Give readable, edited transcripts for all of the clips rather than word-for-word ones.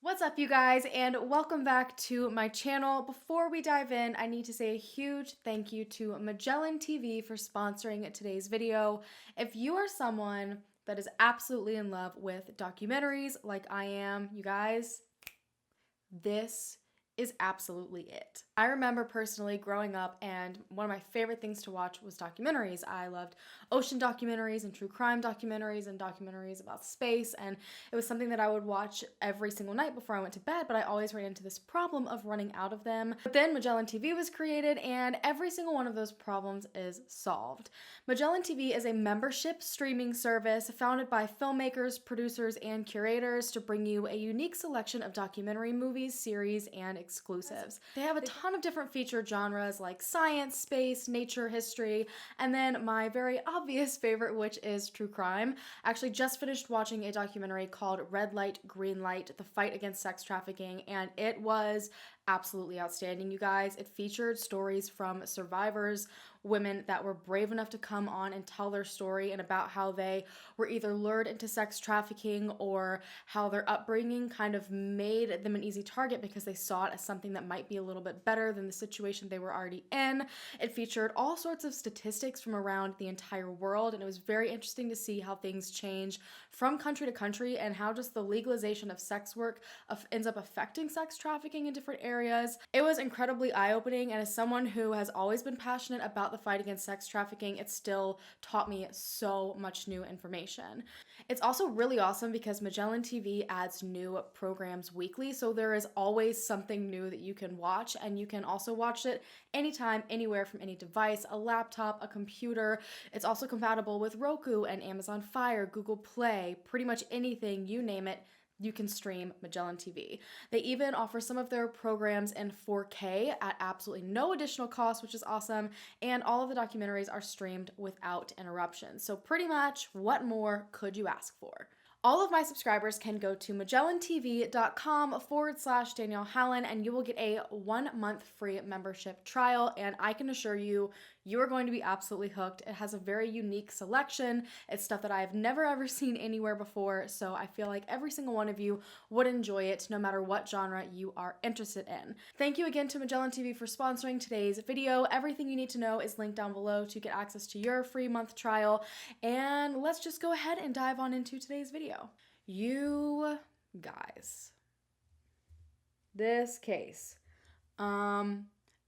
What's up, you guys, and welcome back to my channel. Before we dive in, I need to say a huge thank you to Magellan TV for sponsoring today's video. If you are someone that is absolutely in love with documentaries like I am, you guys, this is absolutely it. I remember personally growing up, and one of my favorite things to watch was documentaries. I loved ocean documentaries and true crime documentaries and documentaries about space, and it was something that I would watch every single night before I went to bed, but I always ran into this problem of running out of them. But then Magellan TV was created, and every single one of those problems is solved. Magellan TV is a membership streaming service founded by filmmakers, producers, and curators to bring you a unique selection of documentary movies, series, and exclusives. They have a ton of different featured genres like science, space, nature, history, and then my very obvious favorite, which is true crime. I actually just finished watching a documentary called Red Light, Green Light, The Fight Against Sex Trafficking, and it was absolutely outstanding, you guys. It featured stories from survivors, women that were brave enough to come on and tell their story, and about how they were either lured into sex trafficking or how their upbringing kind of made them an easy target because they saw it as something that might be a little bit better than the situation they were already in. It featured all sorts of statistics from around the entire world, and it was very interesting to see how things change from country to country and how just the legalization of sex work ends up affecting sex trafficking in different areas. It was incredibly eye-opening, and as someone who has always been passionate about the fight against sex trafficking, it still taught me so much new information. It's also really awesome because Magellan TV adds new programs weekly, so there is always something new that you can watch, and you can also watch it anytime, anywhere, from any device, a laptop, a computer. It's also compatible with Roku and Amazon Fire, Google Play, pretty much anything, you name it, you can stream Magellan TV. They even offer some of their programs in 4K at absolutely no additional cost, which is awesome, and all of the documentaries are streamed without interruption. So pretty much, what more could you ask for? All of my subscribers can go to magellantv.com/Danelle Hallan, and you will get a 1-month free membership trial, and I can assure you, you are going to be absolutely hooked. It has a very unique selection. It's stuff that I have never ever seen anywhere before, so I feel like every single one of you would enjoy it no matter what genre you are interested in. Thank you again to Magellan TV for sponsoring today's video. Everything you need to know is linked down below to get access to your free month trial, and let's just go ahead and dive on into today's video. You guys, this case,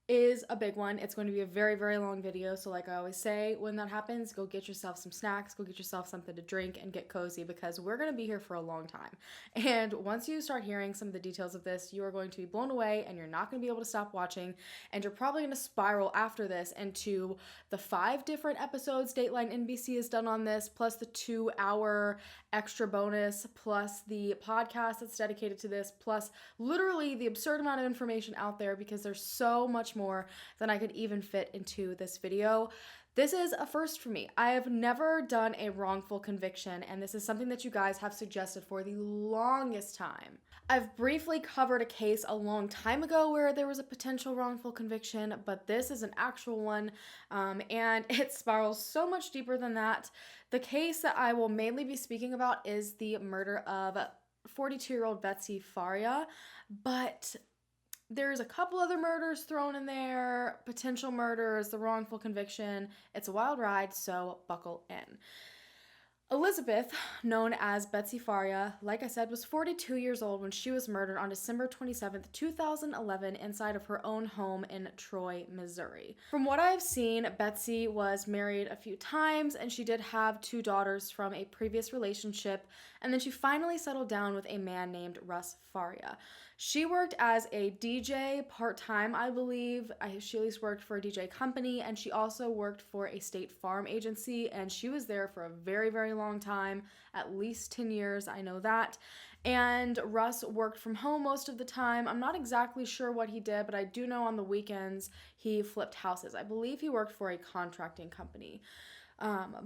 is a big one. It's going to be a very, very long video. So like I always say, when that happens, go get yourself some snacks, go get yourself something to drink, and get cozy, because we're going to be here for a long time. And once you start hearing some of the details of this, you are going to be blown away, and you're not going to be able to stop watching. And you're probably going to spiral after this into the 5 different episodes Dateline NBC has done on this, plus the 2-hour extra bonus, plus the podcast that's dedicated to this, plus literally the absurd amount of information out there, because there's so much more than I could even fit into this video. This is a first for me. I have never done a wrongful conviction, and this is something that you guys have suggested for the longest time. I've briefly covered a case a long time ago where there was a potential wrongful conviction, but this is an actual one, and it spirals so much deeper than that. The case that I will mainly be speaking about is the murder of 42-year-old Betsy Faria, but there's a couple other murders thrown in there, potential murders, the wrongful conviction. It's a wild ride, so buckle in. Elizabeth, known as Betsy Faria, like I said, was 42 years old when she was murdered on December 27th, 2011, inside of her own home in Troy, Missouri. From what I've seen, Betsy was married a few times, and she did have 2 daughters from a previous relationship, and then she finally settled down with a man named Russ Faria. She worked as a DJ part-time, I believe. She at least worked for a DJ company, and she also worked for a State Farm agency, and she was there for a very, very long time, at least 10 years, I know that. And Russ worked from home most of the time. I'm not exactly sure what he did, but I do know on the weekends he flipped houses. I believe he worked for a contracting company.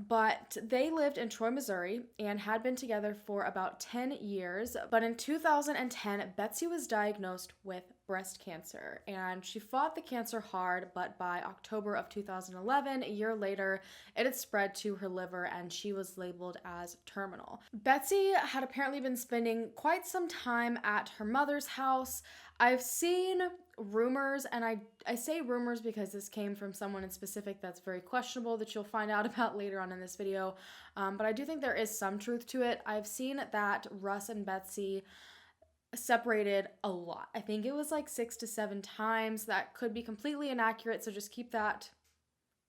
But they lived in Troy, Missouri, and had been together for about 10 years. But in 2010, Betsy was diagnosed with breast cancer, and she fought the cancer hard, but by October of 2011, a year later, it had spread to her liver and she was labeled as terminal. Betsy had apparently been spending quite some time at her mother's house. I've seen rumors, and I say rumors because this came from someone in specific that's very questionable that you'll find out about later on in this video, but I do think there is some truth to it. I've seen that Russ and Betsy separated a lot. I think it was like 6 to 7 times. That could be completely inaccurate, so just keep that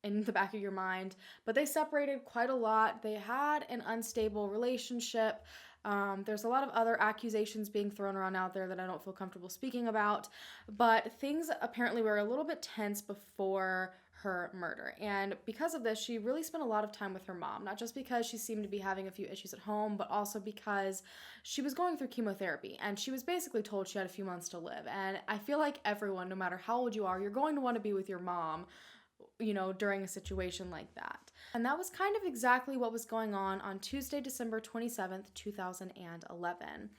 in the back of your mind. But they separated quite a lot. They had an unstable relationship. There's a lot of other accusations being thrown around out there that I don't feel comfortable speaking about, but things apparently were a little bit tense before her murder. And because of this, she really spent a lot of time with her mom, not just because she seemed to be having a few issues at home, but also because she was going through chemotherapy and she was basically told she had a few months to live. And I feel like everyone, no matter how old you are, you're going to want to be with your mom, you know, during a situation like that. And that was kind of exactly what was going on Tuesday, December 27th, 2011.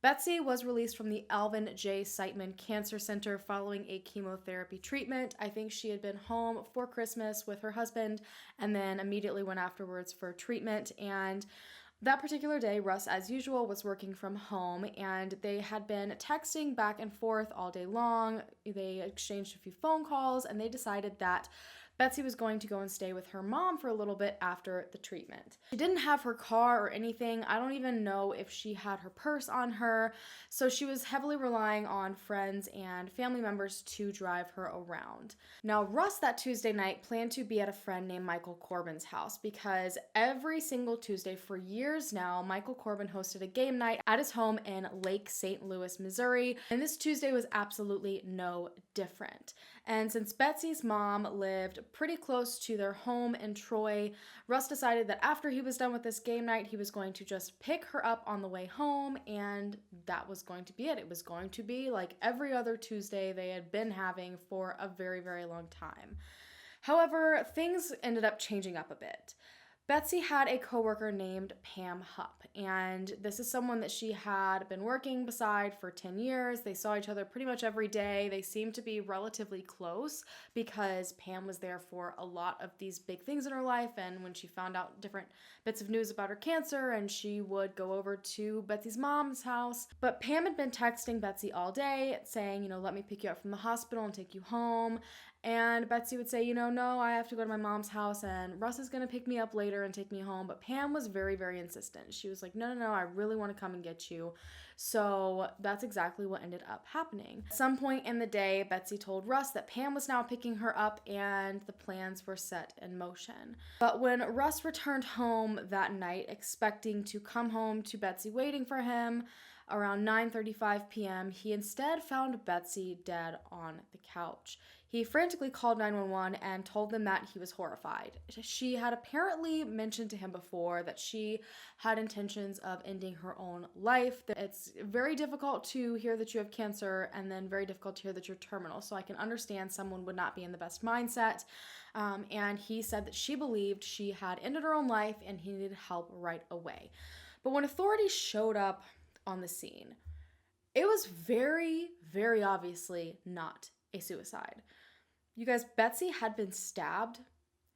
Betsy was released from the Alvin J. Siteman Cancer Center following a chemotherapy treatment. I think she had been home for Christmas with her husband and then immediately went afterwards for treatment. And that particular day, Russ, as usual, was working from home, and they had been texting back and forth all day long. They exchanged a few phone calls, and they decided that Betsy was going to go and stay with her mom for a little bit after the treatment. She didn't have her car or anything. I don't even know if she had her purse on her, so she was heavily relying on friends and family members to drive her around. Now, Russ that Tuesday night planned to be at a friend named Michael Corbin's house because every single Tuesday for years now, Michael Corbin hosted a game night at his home in Lake St. Louis, Missouri, and this Tuesday was absolutely no different. And since Betsy's mom lived pretty close to their home in Troy, Russ decided that after he was done with this game night, he was going to just pick her up on the way home, and that was going to be it. It was going to be like every other Tuesday they had been having for a very, very long time. However, things ended up changing up a bit. Betsy had a coworker named Pam Hupp, and this is someone that she had been working beside for 10 years. They saw each other pretty much every day. They seemed to be relatively close because Pam was there for a lot of these big things in her life, and when she found out different bits of news about her cancer, and she would go over to Betsy's mom's house. But Pam had been texting Betsy all day saying, you know, let me pick you up from the hospital and take you home. And Betsy would say, you know, no, I have to go to my mom's house and Russ is going to pick me up later and take me home. But Pam was very, very insistent. She was like, no, I really want to come and get you. So that's exactly what ended up happening. At some point in the day, Betsy told Russ that Pam was now picking her up and the plans were set in motion. But when Russ returned home that night, expecting to come home to Betsy waiting for him, around 9:35 p.m., he instead found Betsy dead on the couch. He frantically called 911 and told them that he was horrified. She had apparently mentioned to him before that she had intentions of ending her own life. It's very difficult to hear that you have cancer and then very difficult to hear that you're terminal. So I can understand someone would not be in the best mindset. And he said that she believed she had ended her own life and he needed help right away. But when authorities showed up on the scene, it was very, very obviously not a suicide. You guys, Betsy had been stabbed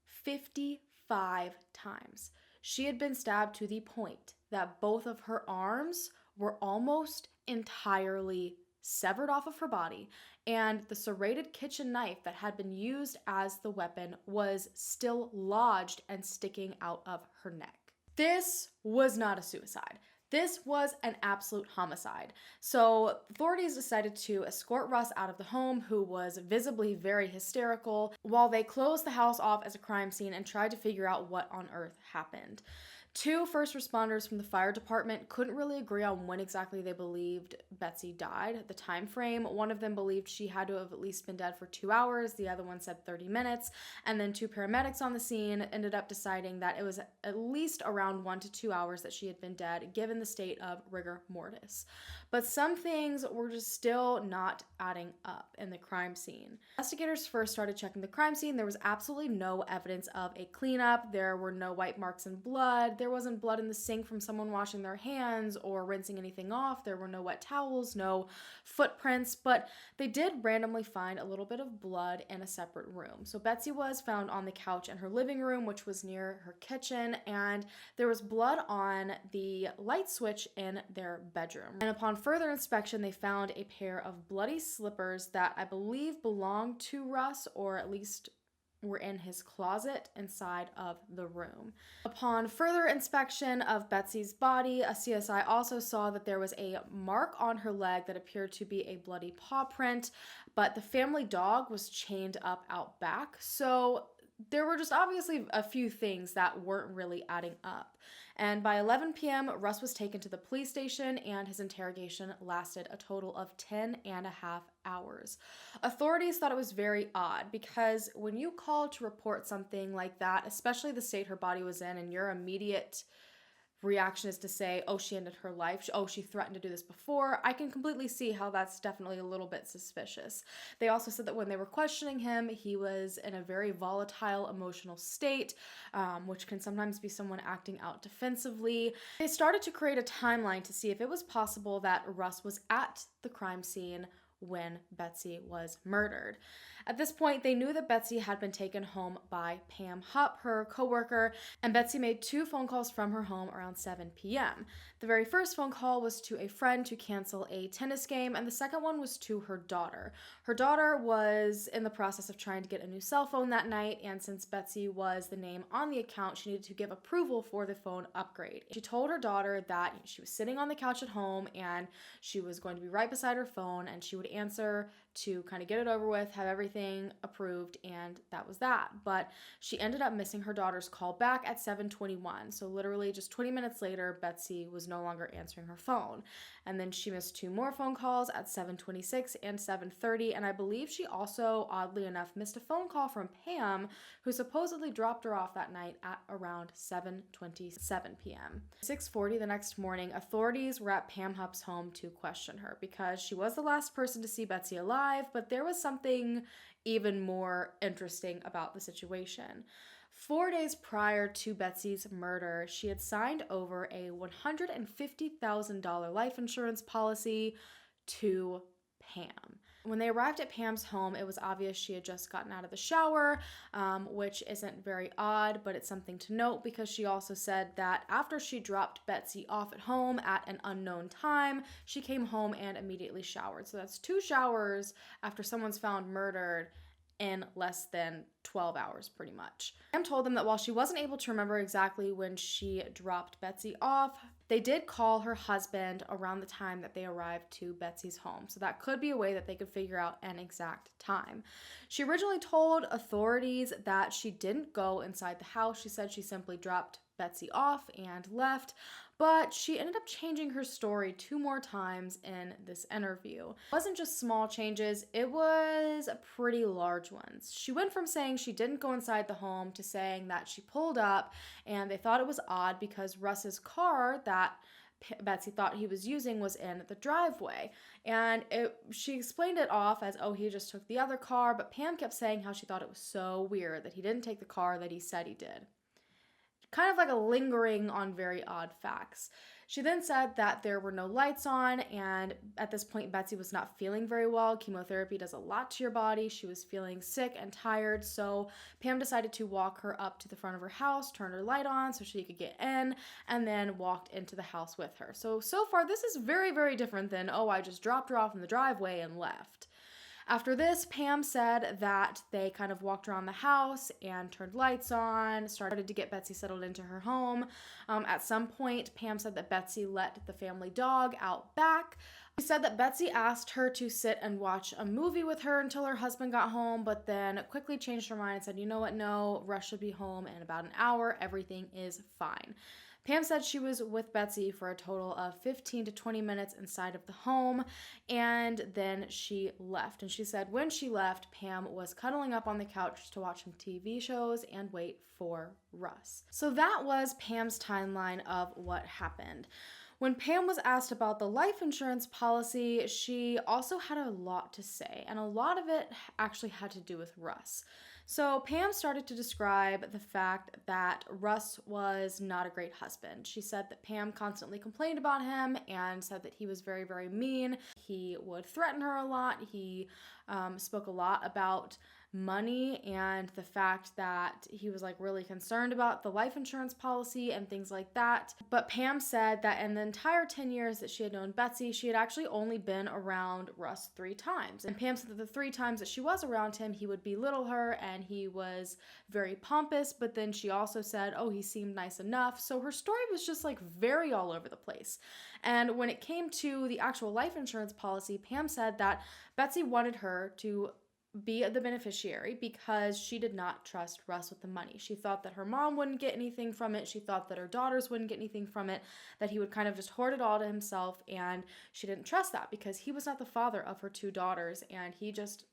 55 times. She had been stabbed to the point that both of her arms were almost entirely severed off of her body, and the serrated kitchen knife that had been used as the weapon was still lodged and sticking out of her neck. This was not a suicide. This was an absolute homicide. So authorities decided to escort Russ out of the home, who was visibly very hysterical, while they closed the house off as a crime scene and tried to figure out what on earth happened. 2 first responders from the fire department couldn't really agree on when exactly they believed Betsy died, the time frame. One of them believed she had to have at least been dead for 2 hours. The other one said 30 minutes. And then 2 paramedics on the scene ended up deciding that it was at least around 1 to 2 hours that she had been dead, given the state of rigor mortis. But some things were just still not adding up in the crime scene. Investigators first started checking the crime scene. There was absolutely no evidence of a cleanup. There were no white marks in blood. there wasn't blood in the sink from someone washing their hands or rinsing anything off. There were no wet towels, no footprints, but they did randomly find a little bit of blood in a separate room. So Betsy was found on the couch in her living room, which was near her kitchen, and there was blood on the light switch in their bedroom. And upon further inspection, they found a pair of bloody slippers that I believe belonged to Russ, or at least were in his closet inside of the room. Upon further inspection of Betsy's body, a CSI also saw that there was a mark on her leg that appeared to be a bloody paw print, but the family dog was chained up out back. So there were just obviously a few things that weren't really adding up. And by 11 p.m., Russ was taken to the police station, and his interrogation lasted a total of 10.5 hours. Authorities thought it was very odd because when you call to report something like that, especially the state her body was in, and your immediate reaction is to say, oh, she ended her life, oh, she threatened to do this before, I can completely see how that's definitely a little bit suspicious. They also said that when they were questioning him, he was in a very volatile emotional state, which can sometimes be someone acting out defensively. They started to create a timeline to see if it was possible that Russ was at the crime scene when Betsy was murdered. At this point, they knew that Betsy had been taken home by Pam Hupp, her coworker, and Betsy made 2 phone calls from her home around 7 p.m. The very first phone call was to a friend to cancel a tennis game, and the second one was to her daughter. Her daughter was in the process of trying to get a new cell phone that night, and since Betsy was the name on the account, she needed to give approval for the phone upgrade. She told her daughter that she was sitting on the couch at home and she was going to be right beside her phone, and she would answer to kind of get it over with, have everything approved, and that was that. But she ended up missing her daughter's call back at 7:21. So literally just 20 minutes later, Betsy was no longer answering her phone. And then she missed 2 more phone calls at 7:26 and 7:30. And I believe she also, oddly enough, missed a phone call from Pam, who supposedly dropped her off that night at around 7:27 p.m. 6:40 the next morning, authorities were at Pam Hupp's home to question her because she was the last person to see Betsy alive, but there was something even more interesting about the situation. 4 days prior to Betsy's murder, she had signed over a $150,000 life insurance policy to Pam. When they arrived at Pam's home, it was obvious she had just gotten out of the shower, which isn't very odd, but it's something to note because she also said that after she dropped Betsy off at home at an unknown time, she came home and immediately showered. So that's 2 showers after someone's found murdered in less than 12 hours, pretty much. Pam told them that while she wasn't able to remember exactly when she dropped Betsy off, they did call her husband around the time that they arrived to Betsy's home. So that could be a way that they could figure out an exact time. She originally told authorities that she didn't go inside the house. She said she simply dropped Betsy off and left, but she ended up changing her story 2 more times in this interview. It wasn't just small changes, it was pretty large ones. She went from saying she didn't go inside the home to saying that she pulled up and they thought it was odd because Russ's car that Betsy thought he was using was in the driveway. And she explained it off as, oh, he just took the other car, but Pam kept saying how she thought it was so weird that he didn't take the car that he said he did. Kind of like a lingering on very odd facts. She then said that there were no lights on, and at this point, Betsy was not feeling very well. Chemotherapy does a lot to your body. She was feeling sick and tired, so Pam decided to walk her up to the front of her house, turn her light on so she could get in, and then walked into the house with her. So far, this is very, very different than, oh, I just dropped her off in the driveway and left. After this, Pam said that they kind of walked around the house and turned lights on, started to get Betsy settled into her home. At some point, Pam said that Betsy let the family dog out back. She said that Betsy asked her to sit and watch a movie with her until her husband got home, but then quickly changed her mind and said, you know what, no, Russ should be home in about an hour. Everything is fine. Pam said she was with Betsy for a total of 15 to 20 minutes inside of the home, and then she left. And she said when she left, Pam was cuddling up on the couch to watch some TV shows and wait for Russ. So that was Pam's timeline of what happened. When Pam was asked about the life insurance policy, she also had a lot to say, and a lot of it actually had to do with Russ. So Pam started to describe the fact that Russ was not a great husband. She said that Pam constantly complained about him and said that he was very, very mean. He would threaten her a lot. He spoke a lot about money and the fact that he was like really concerned about the life insurance policy and things like that. But Pam said that in the entire 10 years that she had known Betsy, she had actually only been around Russ 3 times. And Pam said that the 3 times that she was around him, he would belittle her and he was very pompous. But then she also said, oh, he seemed nice enough. So her story was just like very all over the place. And when it came to the actual life insurance policy, Pam said that Betsy wanted her to be the beneficiary because she did not trust Russ with the money. She thought that her mom wouldn't get anything from it. She thought that her daughters wouldn't get anything from it, that he would kind of just hoard it all to himself, and she didn't trust that because he was not the father of her 2 daughters, and she just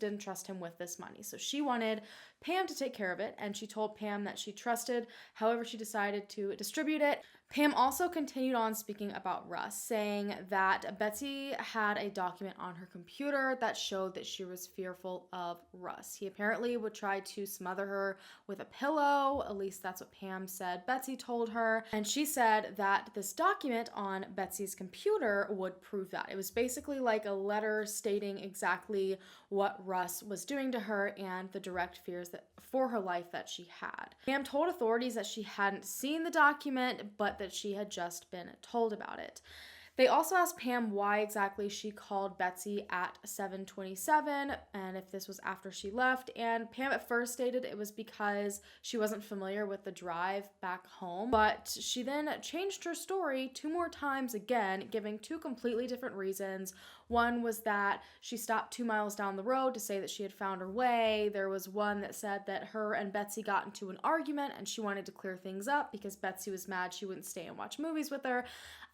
didn't trust him with this money. So she wanted Pam to take care of it, and she told Pam that she trusted however she decided to distribute it. Pam also continued on speaking about Russ, saying that Betsy had a document on her computer that showed that she was fearful of Russ. He apparently would try to smother her with a pillow, at least that's what Pam said Betsy told her, and she said that this document on Betsy's computer would prove that. It was basically like a letter stating exactly what Russ was doing to her and the direct fears that for her life that she had. Pam told authorities that she hadn't seen the document, but that she had just been told about it. They also asked Pam why exactly she called Betsy at 7:27 and if this was after she left, and Pam at first stated it was because she wasn't familiar with the drive back home, but she then changed her story 2 more times again, giving 2 completely different reasons. One was that she stopped 2 miles down the road to say that she had found her way. There was one that said that her and Betsy got into an argument and she wanted to clear things up because Betsy was mad she wouldn't stay and watch movies with her.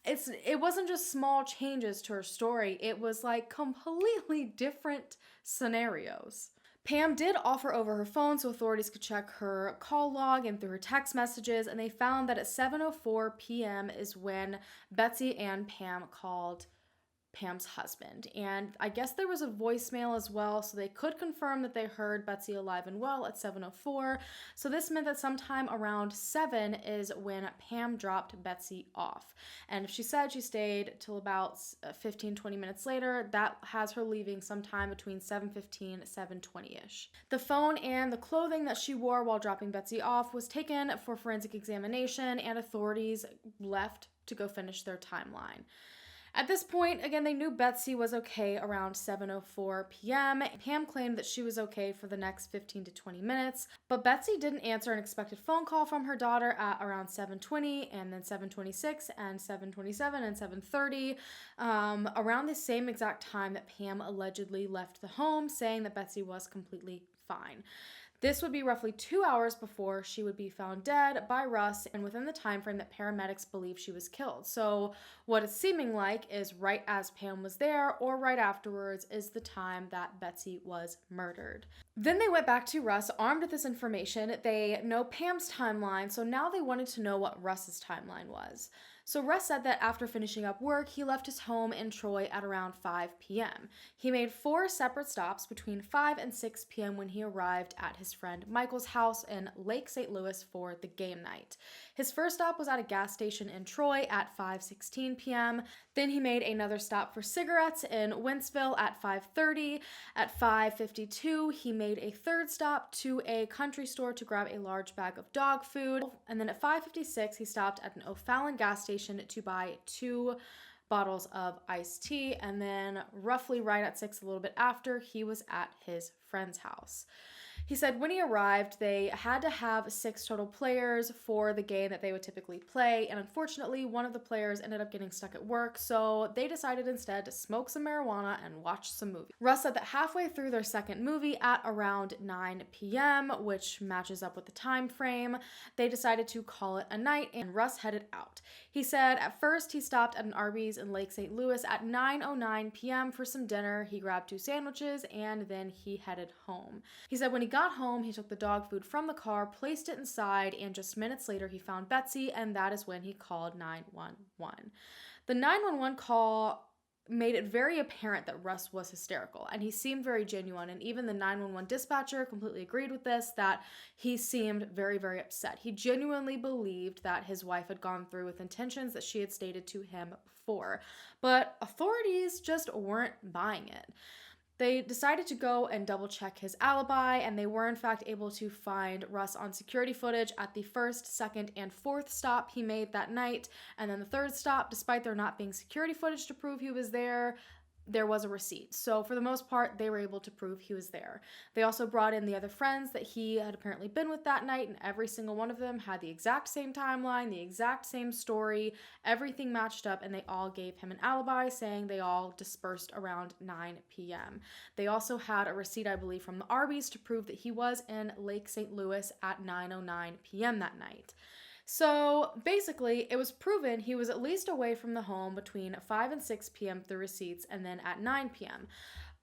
It wasn't just small changes to her story. It was like completely different scenarios. Pam did offer over her phone so authorities could check her call log and through her text messages, and they found that at 7:04 p.m. is when Betsy and Pam called Pam's husband. And I guess there was a voicemail as well, so they could confirm that they heard Betsy alive and well at 7:04. So this meant that sometime around 7 is when Pam dropped Betsy off. And if she said she stayed till about 15-20 minutes later, that has her leaving sometime between 7:15 and 7:20-ish. The phone and the clothing that she wore while dropping Betsy off was taken for forensic examination, and authorities left to go finish their timeline. At this point, again, they knew Betsy was okay around 7:04 p.m. Pam claimed that she was okay for the next 15 to 20 minutes, but Betsy didn't answer an expected phone call from her daughter at around 7:20 and then 7:26 and 7:27 and 7:30, around the same exact time that Pam allegedly left the home, saying that Betsy was completely fine. This would be roughly 2 hours before she would be found dead by Russ and within the time frame that paramedics believe she was killed. So what it's seeming like is right as Pam was there or right afterwards is the time that Betsy was murdered. Then they went back to Russ armed with this information. They know Pam's timeline, so now they wanted to know what Russ's timeline was. So Russ said that after finishing up work, he left his home in Troy at around 5 p.m. He made 4 separate stops between 5 and 6 p.m. when he arrived at his friend Michael's house in Lake St. Louis for the game night. His first stop was at a gas station in Troy at 5:16 p.m. Then he made another stop for cigarettes in Wentzville at 5:30. At 5:52, he made a third stop to a country store to grab a large bag of dog food. And then at 5:56, he stopped at an O'Fallon gas station to buy 2 bottles of iced tea. And then roughly right at 6, a little bit after, he was at his friend's house. He said when he arrived, they had to have 6 total players for the game that they would typically play, and unfortunately, one of the players ended up getting stuck at work, so they decided instead to smoke some marijuana and watch some movies. Russ said that halfway through their second movie at around 9 p.m., which matches up with the time frame, they decided to call it a night, and Russ headed out. He said at first he stopped at an Arby's in Lake St. Louis at 9:09 p.m. for some dinner. He grabbed 2 sandwiches, and then he headed home. He said when he got got home, he took the dog food from the car, placed it inside, and just minutes later he found Betsy, and that is when he called 911. The 911 call made it very apparent that Russ was hysterical, and he seemed very genuine, and even the 911 dispatcher completely agreed with this, that he seemed very, very upset. He genuinely believed that his wife had gone through with intentions that she had stated to him before, but authorities just weren't buying it. They decided to go and double check his alibi, and they were in fact able to find Russ on security footage at the first, second, and fourth stop he made that night. And then the third stop, despite there not being security footage to prove he was there was a receipt. So for the most part, they were able to prove he was there. They also brought in the other friends that he had apparently been with that night, and every single one of them had the exact same timeline, the exact same story, everything matched up, and they all gave him an alibi, saying they all dispersed around 9 p.m. They also had a receipt, I believe, from the Arby's to prove that he was in Lake St. Louis at 9:09 p.m. that night. So basically, it was proven he was at least away from the home between 5 and 6 p.m. through receipts, and then at 9 p.m.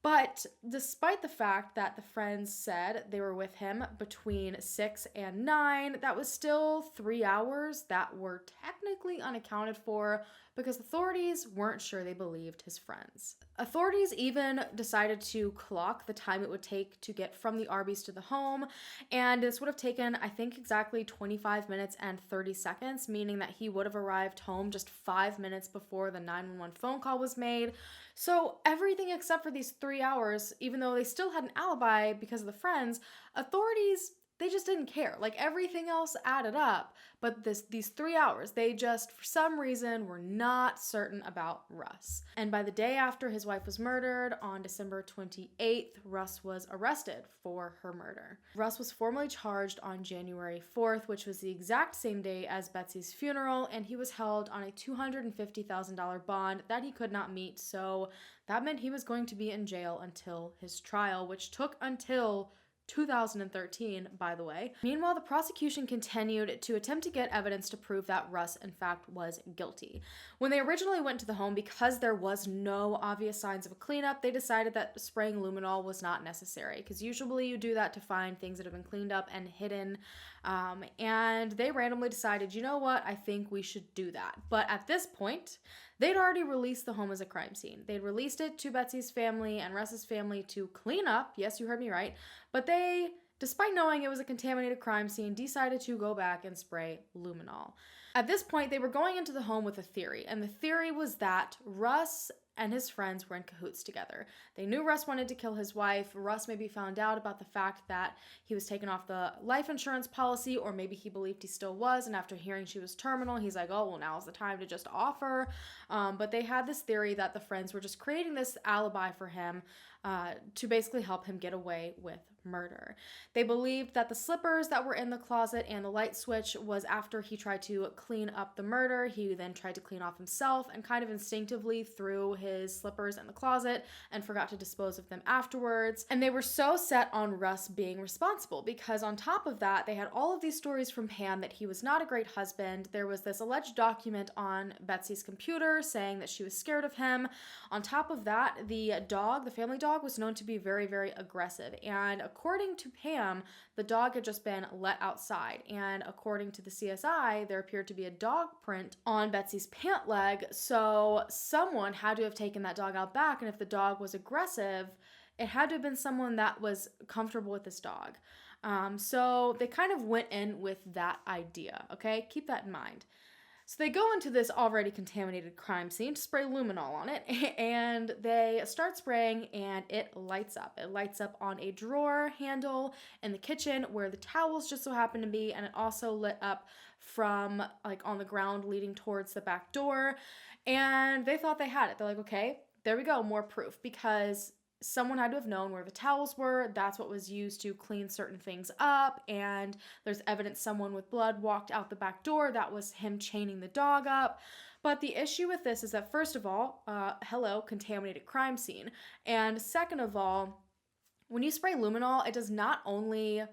But despite the fact that the friends said they were with him between 6 and 9, that was still 3 hours that were technically unaccounted for because authorities weren't sure they believed his friends. Authorities even decided to clock the time it would take to get from the Arby's to the home, and this would have taken, I think, exactly 25 minutes and 30 seconds, meaning that he would have arrived home just 5 minutes before the 911 phone call was made. So everything except for these 3 hours, even though they still had an alibi because of the friends, authorities, they just didn't care. Like, everything else added up, but these 3 hours, they just, for some reason, were not certain about Russ. And by the day after his wife was murdered, on December 28th, Russ was arrested for her murder. Russ was formally charged on January 4th, which was the exact same day as Betsy's funeral, and he was held on a $250,000 bond that he could not meet, so that meant he was going to be in jail until his trial, which took until 2013, by the way. Meanwhile, the prosecution continued to attempt to get evidence to prove that Russ, in fact, was guilty. When they originally went to the home, because there was no obvious signs of a cleanup, they decided that spraying luminol was not necessary, because usually you do that to find things that have been cleaned up and hidden, and they randomly decided, you know what, I think we should do that. But at this point, they'd already released the home as a crime scene. They'd released it to Betsy's family and Russ's family to clean up. Yes, you heard me right. But they, despite knowing it was a contaminated crime scene, decided to go back and spray luminol. At this point, they were going into the home with a theory, and the theory was that Russ and his friends were in cahoots together. They knew Russ wanted to kill his wife. Russ maybe found out about the fact that he was taken off the life insurance policy, or maybe he believed he still was, and after hearing she was terminal, he's like, oh, well, now's the time to just offer. But they had this theory that the friends were just creating this alibi for him to basically help him get away with murder. They believed that the slippers that were in the closet and the light switch was after he tried to clean up the murder. He then tried to clean off himself and kind of instinctively threw his slippers in the closet and forgot to dispose of them afterwards. And they were so set on Russ being responsible because on top of that, they had all of these stories from Pam that he was not a great husband. There was this alleged document on Betsy's computer saying that she was scared of him. On top of that, the dog, the family dog, was known to be very, very aggressive. And according to Pam, the dog had just been let outside. And according to the CSI, there appeared to be a dog print on Betsy's pant leg. So someone had to have taken that dog out back. And if the dog was aggressive, it had to have been someone that was comfortable with this dog. So they kind of went in with that idea, okay? Keep that in mind. So they go into this already contaminated crime scene to spray luminol on it, and they start spraying, and it lights up. It lights up on a drawer handle in the kitchen where the towels just so happen to be, and it also lit up from, like, on the ground leading towards the back door, and they thought they had it. They're like, okay, there we go, more proof, because someone had to have known where the towels were. That's what was used to clean certain things up, and there's evidence someone with blood walked out the back door. That was him chaining the dog up. But the issue with this is that, first of all, hello, contaminated crime scene, and second of all, when you spray luminol, it does not only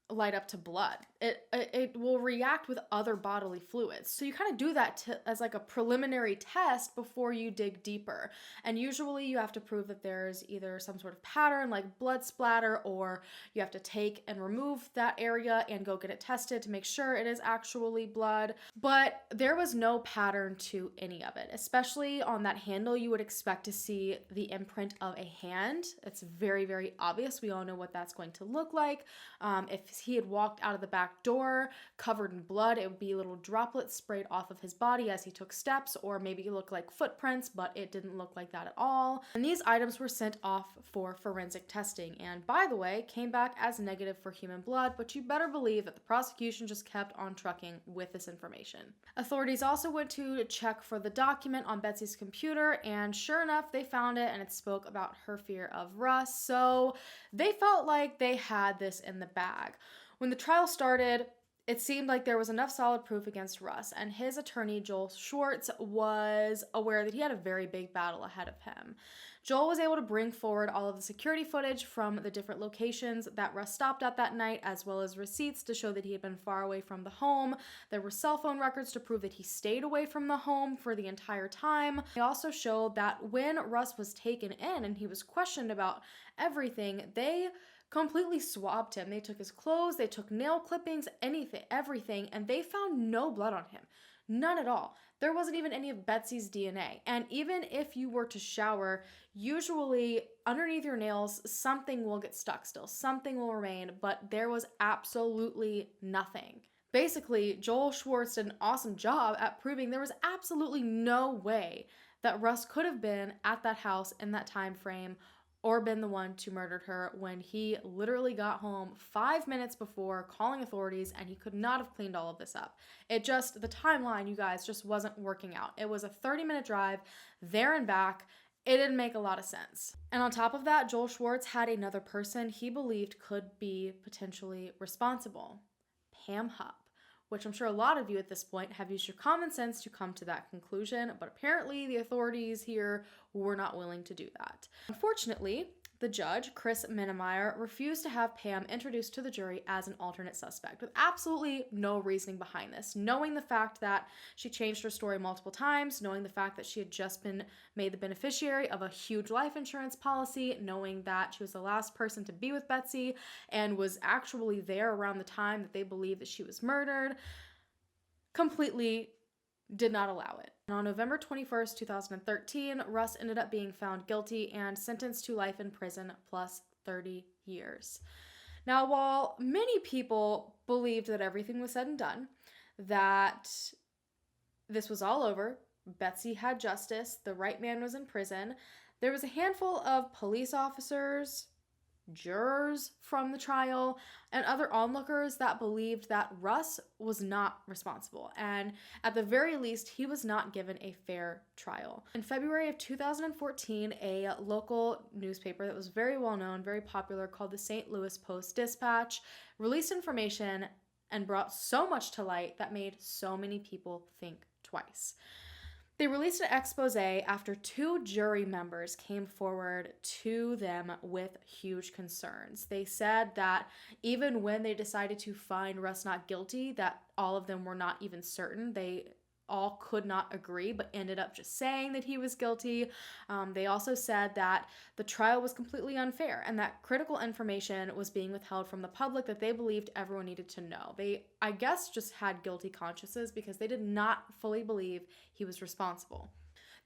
light up to blood. it will react with other bodily fluids. So you kind of do that as like a preliminary test before you dig deeper. And usually you have to prove that there's either some sort of pattern like blood splatter, or you have to take and remove that area and go get it tested to make sure it is actually blood. But there was no pattern to any of it, especially on that handle. You would expect to see the imprint of a hand. It's very, very obvious. We all know what that's going to look like. If he had walked out of the back door covered in blood, it would be little droplets sprayed off of his body as he took steps, or maybe it looked like footprints, but it didn't look like that at all. And these items were sent off for forensic testing, and by the way, came back as negative for human blood, but you better believe that the prosecution just kept on trucking with this information. Authorities also went to check for the document on Betsy's computer, and sure enough, they found it, and it spoke about her fear of Russ, so they felt like they had this in the bag. When the trial started, it seemed like there was enough solid proof against Russ, and his attorney, Joel Schwartz, was aware that he had a very big battle ahead of him. Joel was able to bring forward all of the security footage from the different locations that Russ stopped at that night, as well as receipts to show that he had been far away from the home. There were cell phone records to prove that he stayed away from the home for the entire time. They also showed that when Russ was taken in and he was questioned about everything, they completely swabbed him. They took his clothes, they took nail clippings, anything, everything, and they found no blood on him. None at all. There wasn't even any of Betsy's DNA. And even if you were to shower, usually underneath your nails, something will get stuck still. Something will remain, but there was absolutely nothing. Basically, Joel Schwartz did an awesome job at proving there was absolutely no way that Russ could have been at that house in that time frame or been the one to murder her when he literally got home 5 minutes before calling authorities, and he could not have cleaned all of this up. The timeline, you guys, just wasn't working out. It was a 30-minute drive there and back. It didn't make a lot of sense. And on top of that, Joel Schwartz had another person he believed could be potentially responsible, Pam Hupp, which I'm sure a lot of you at this point have used your common sense to come to that conclusion, but apparently the authorities here were not willing to do that. Unfortunately, the judge, Chris Minnemeyer, refused to have Pam introduced to the jury as an alternate suspect, with absolutely no reasoning behind this, knowing the fact that she changed her story multiple times, knowing the fact that she had just been made the beneficiary of a huge life insurance policy, knowing that she was the last person to be with Betsy and was actually there around the time that they believed that she was murdered. Completely did not allow it. And on November 21st, 2013, Russ ended up being found guilty and sentenced to life in prison plus 30 years. Now, while many people believed that everything was said and done, that this was all over, Betsy had justice, the right man was in prison, there was a handful of police officers, jurors from the trial, and other onlookers that believed that Russ was not responsible, and at the very least, he was not given a fair trial. In February of 2014, a local newspaper that was very well known, very popular, called the St. Louis Post-Dispatch, released information and brought so much to light that made so many people think twice. They released an expose after 2 jury members came forward to them with huge concerns. They said that even when they decided to find Russ not guilty, that all of them were not even certain. They all could not agree, but ended up just saying that he was guilty. They also said that the trial was completely unfair and that critical information was being withheld from the public that they believed everyone needed to know. They, I guess, just had guilty consciences because they did not fully believe he was responsible.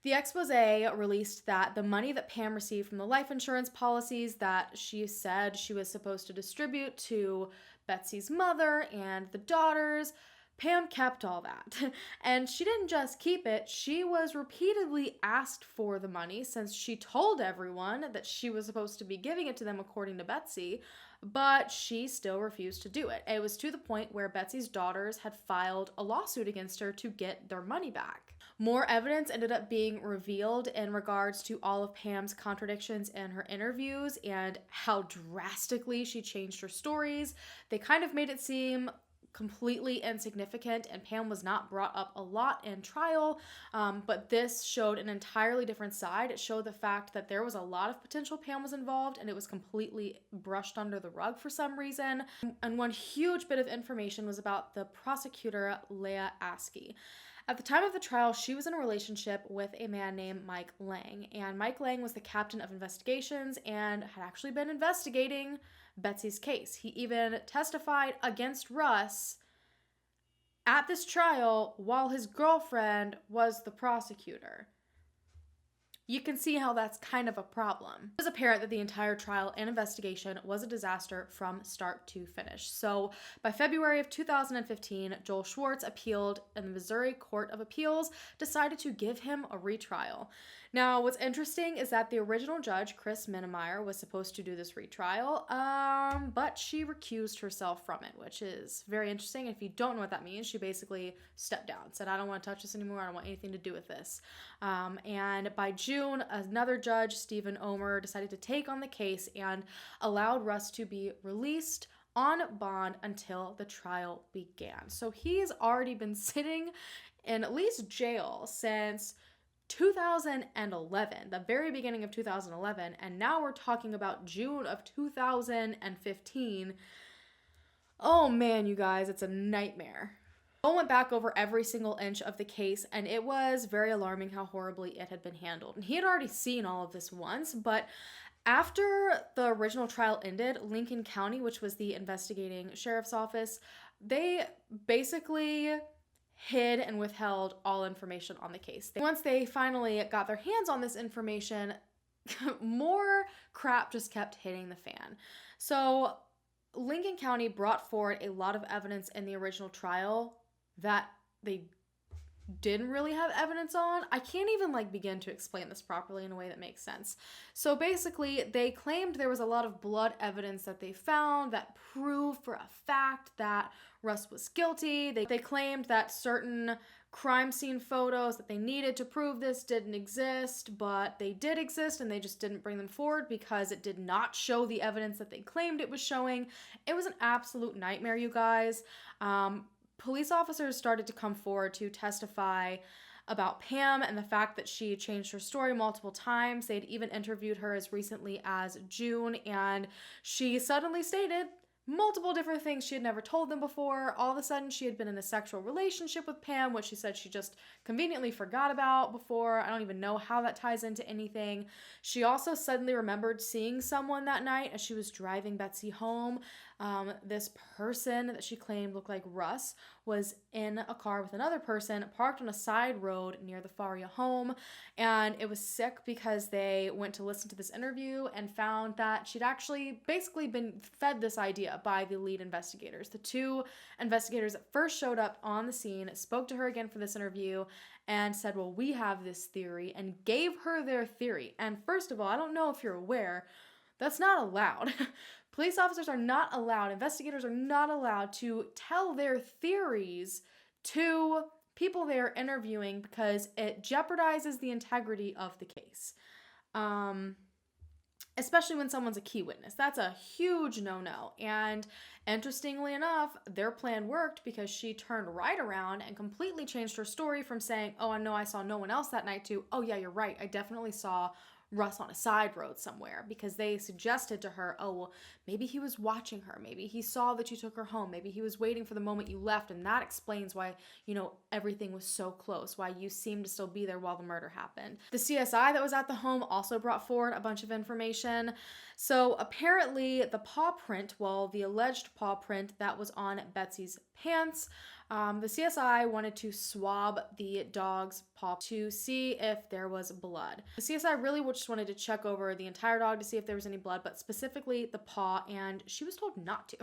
The expose released that the money that Pam received from the life insurance policies that she said she was supposed to distribute to Betsy's mother and the daughters, Pam kept all that. And she didn't just keep it, she was repeatedly asked for the money since she told everyone that she was supposed to be giving it to them according to Betsy, but she still refused to do it. It was to the point where Betsy's daughters had filed a lawsuit against her to get their money back. More evidence ended up being revealed in regards to all of Pam's contradictions in her interviews and how drastically she changed her stories. They kind of made it seem completely insignificant, and Pam was not brought up a lot in trial, but this showed an entirely different side. It showed the fact that there was a lot of potential Pam was involved, and it was completely brushed under the rug for some reason. And one huge bit of information was about the prosecutor, Leah Askey. At the time of the trial, she was in a relationship with a man named Mike Lang, and Mike Lang was the captain of investigations and had actually been investigating Betsy's case. He even testified against Russ at this trial while his girlfriend was the prosecutor. You can see how that's kind of a problem. It was apparent that the entire trial and investigation was a disaster from start to finish. So by February of 2015, Joel Schwartz appealed, and the Missouri Court of Appeals decided to give him a retrial. Now, what's interesting is that the original judge, Chris Minnemeyer, was supposed to do this retrial, but she recused herself from it, which is very interesting. If you don't know what that means, she basically stepped down, said, I don't want to touch this anymore. I don't want anything to do with this. And by June, another judge, Stephen Omer, decided to take on the case and allowed Russ to be released on bond until the trial began. So he's already been sitting in at least jail since 2011, the very beginning of 2011, and now we're talking about June of 2015. Oh man, you guys, it's a nightmare. I went back over every single inch of the case, and it was very alarming how horribly it had been handled. And he had already seen all of this once, but after the original trial ended, Lincoln County, which was the investigating sheriff's office, they basically hid and withheld all information on the case. Once they finally got their hands on this information, more crap just kept hitting the fan. So Lincoln County brought forward a lot of evidence in the original trial that they didn't really have evidence on. I can't even begin to explain this properly in a way that makes sense. So basically, they claimed there was a lot of blood evidence that they found that proved for a fact that Russ was guilty. They claimed that certain crime scene photos that they needed to prove this didn't exist, but they did exist, and they just didn't bring them forward because it did not show the evidence that they claimed it was showing. It was an absolute nightmare, you guys. Police officers started to come forward to testify about Pam and the fact that she changed her story multiple times. They'd even interviewed her as recently as June, and she suddenly stated multiple different things she had never told them before. All of a sudden, she had been in a sexual relationship with Pam, which she said she just conveniently forgot about before. I don't even know how that ties into anything. She also suddenly remembered seeing someone that night as she was driving Betsy home. This person that she claimed looked like Russ was in a car with another person parked on a side road near the Faria home, and it was sick because they went to listen to this interview and found that she'd actually basically been fed this idea by the lead investigators. The two investigators that first showed up on the scene spoke to her again for this interview and said, well, we have this theory, and gave her their theory. And first of all, I don't know if you're aware, that's not allowed. Police officers are not allowed, investigators are not allowed to tell their theories to people they're interviewing because it jeopardizes the integrity of the case. Especially when someone's a key witness. That's a huge no-no. And interestingly enough, their plan worked because she turned right around and completely changed her story from saying, oh, I know I saw no one else that night, to, oh yeah, you're right, I definitely saw Russ on a side road somewhere, because they suggested to her, oh, well, maybe he was watching her. Maybe he saw that you took her home. Maybe he was waiting for the moment you left, and that explains why, everything was so close, why you seemed to still be there while the murder happened. The CSI that was at the home also brought forward a bunch of information. So apparently the paw print, the alleged paw print that was on Betsy's pants, the CSI wanted to swab the dog's paw to see if there was blood. The CSI really just wanted to check over the entire dog to see if there was any blood, but specifically the paw, and she was told not to.